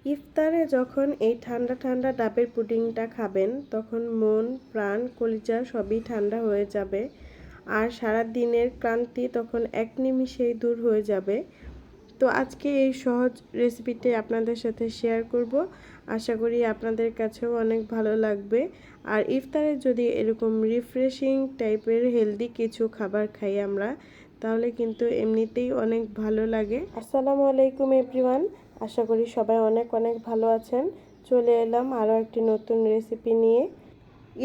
ইফতারে যখন এই ঠান্ডা ঠান্ডা ডাবের পুডিংটা খাবেন তখন মন প্রাণ কলিজা সবই ঠান্ডা হয়ে যাবে আর সারা দিনের ক্লান্তি তখন এক নিমিষেই দূর হয়ে যাবে। তো আজকে এই সহজ রেসিপিটি আপনাদের সাথে শেয়ার করব। আশা করি আপনাদের কাছেও অনেক ভালো লাগবে। আর ইফতারে যদি এরকম রিফ্রেশিং টাইপের হেলদি কিছু খাবার খাই আমরা, তাহলে কিন্তু এমনিতেই অনেক ভালো লাগে। আসসালামু আলাইকুম এভরিওয়ান, আশা করি সবাই অনেক অনেক ভালো আছেন। চলে এলাম আরও একটি নতুন রেসিপি নিয়ে।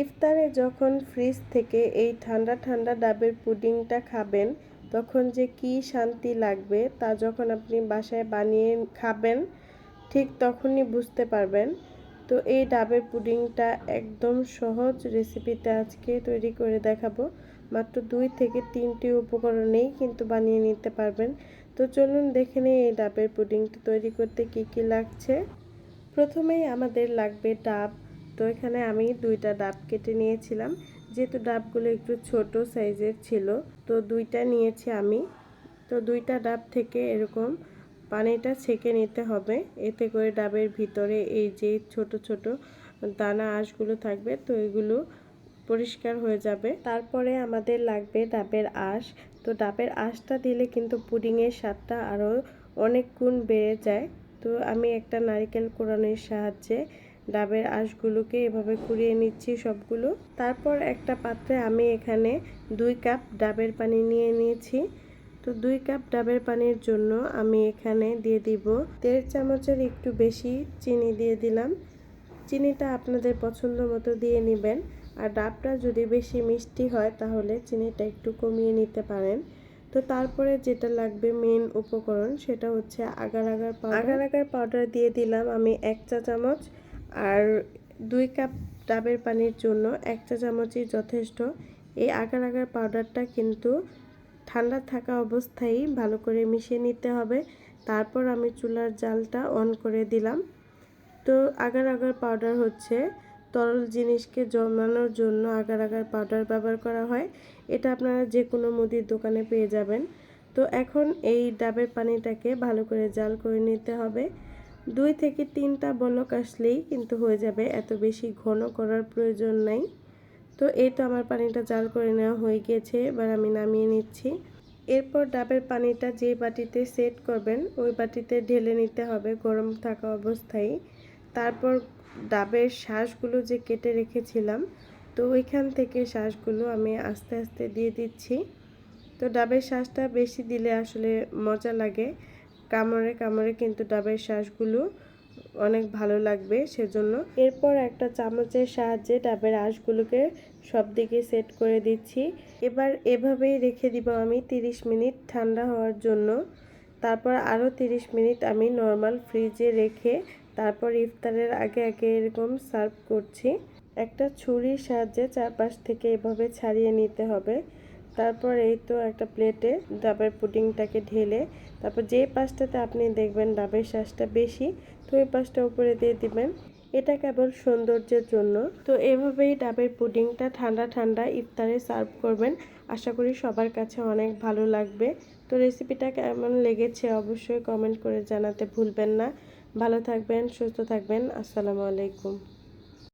ইফতারে যখন ফ্রিজ থেকে এই ঠান্ডা ঠান্ডা ডাবের পুডিংটা খাবেন তখন যে কি শান্তি লাগবে তা যখন আপনি বাসায় বানিয়ে খাবেন ঠিক তখনই বুঝতে পারবেন। তো এই ডাবের পুডিংটা একদম সহজ রেসিপিতে আজকে তৈরি করে দেখাবো। মাত্র 2 থেকে 3টি উপকরণেই কিন্তু বানিয়ে নিতে পারবেন। তো চলুন দেখে নিই এই ডাবের পুডিংটা তৈরি করতে কি কি লাগছে। প্রথমেই আমাদের লাগবে ডাব। তো এখানে আমি 2টা ডাব কেটে নিয়েছিলাম, যেহেতু ডাবগুলো একটু ছোট সাইজের ছিল তো 2টা নিয়েছি আমি। তো 2টা ডাব থেকে এরকম পানিটা ছেঁকে নিতে হবে, এতে করে ডাবের ভিতরে এই যে ছোট ছোট দানা আঁশগুলো থাকবে তো এগুলো পরিষ্কার হয়ে যাবে। তারপরে আমাদের লাগবে ডাবের আঁশ। তো ডাবের আঁশটা দিলে কিন্তু পুডিংয়ের স্বাদটা আরও অনেক গুণ বেড়ে যায়। তো আমি একটা নারকেল কোড়ানোর সাহায্যে ডাবের আঁশগুলোকে এভাবে কুড়িয়ে নিচ্ছি সবগুলো। তারপর একটা পাত্রে আমি এখানে 2 কাপ ডাবের পানি নিয়ে নিয়েছি। তো 2 কাপ ডাবের পানির জন্য আমি এখানে দিয়ে দিব 1.5 চামচের একটু বেশি চিনি দিয়ে দিলাম। চিনিটা আপনাদের পছন্দ মতো দিয়ে নেবেন। আর ডাবটা যদি বেশি মিষ্টি হয় তাহলে চিনিটা একটু কমিয়ে নিতে পারেন। তো তারপরে যেটা লাগবে মেন উপকরণ সেটা হচ্ছে agar agar powder. Agar agar powder দিয়ে দিলাম আমি 1 চা চামচ। আর 2 কাপ ডাবের পানির জন্য 1 চা চামচই যথেষ্ট। এই আগার আগার পাউডারটা কিন্তু ঠান্ডা থাকা অবস্থায় ভালো করে মিশিয়ে নিতে হবে। তারপর আমি চুলার জালটা অন করে দিলাম। তো আগার আগার পাউডার হচ্ছে তরল জিনিসকে জমানোর জন্য আগার আগার পাউডার ব্যবহার করা হয়। এটা আপনারা যে কোনো মুদির দোকানে পেয়ে যাবেন। তো এখন এই ডাবের পানিটাকে ভালো করে জাল করে নিতে হবে। 2 থেকে 3টা বলক আসলেই কিন্তু হয়ে যাবে, এত বেশি ঘন করার প্রয়োজন নাই। তো এই তো আমার পানিটা জাল করে নেওয়া হয়ে গিয়েছে, এবার আমি নামিয়ে নিচ্ছি। এরপর ডাবের পানিটা যে বাটিতে সেট করবেন ওই বাটিতে ঢেলে নিতে হবে গরম থাকা অবস্থায়। তারপর ডাবের শাঁসগুলো যে কেটে রেখেছিলাম তো ওইখান থেকে শাঁসগুলো আমি আস্তে আস্তে দিয়ে দিচ্ছি। তো ডাবের শাঁসটা বেশি দিলে আসলে মজা লাগে, কামড়ে কামড়ে কিন্তু ডাবের শাঁসগুলো অনেক ভালো লাগবে সেজন্য। এরপর একটা চামচের সাহায্যে ডাবের আঁশগুলোকে সব দিকে সেট করে দিচ্ছি। এবার এভাবেই রেখে দিব আমি 30 মিনিট ঠান্ডা হওয়ার জন্য। তারপর আরও 30 মিনিট আমি নর্মাল ফ্রিজে রেখে তারপর ইফতারের আগে আগে এরকম সার্ভ করছি। একটা ছুরির সাহায্যে চারপাশ থেকে এভাবে ছাড়িয়ে নিতে হবে। তারপর এই তো একটা প্লেটে ডাবের পুডিংটাকে ঢেলে তারপর যে পাশটাতে আপনি দেখবেন ডাবের শাঁসটা বেশি তো ওই পাশটা উপরে দিয়ে দিবেন। এটা কেবল সৌন্দর্যের জন্য। তো এভাবেই ডাবের পুডিংটা ঠান্ডা ঠান্ডা ইফতারে সার্ভ করবেন। আশা করি সবার কাছে অনেক ভালো লাগবে। তো রেসিপিটা কেমন লেগেছে অবশ্যই কমেন্ট করে জানাতে ভুলবেন না। ভালো থাকবেন, সুস্থ থাকবেন। আসসালামু আলাইকুম।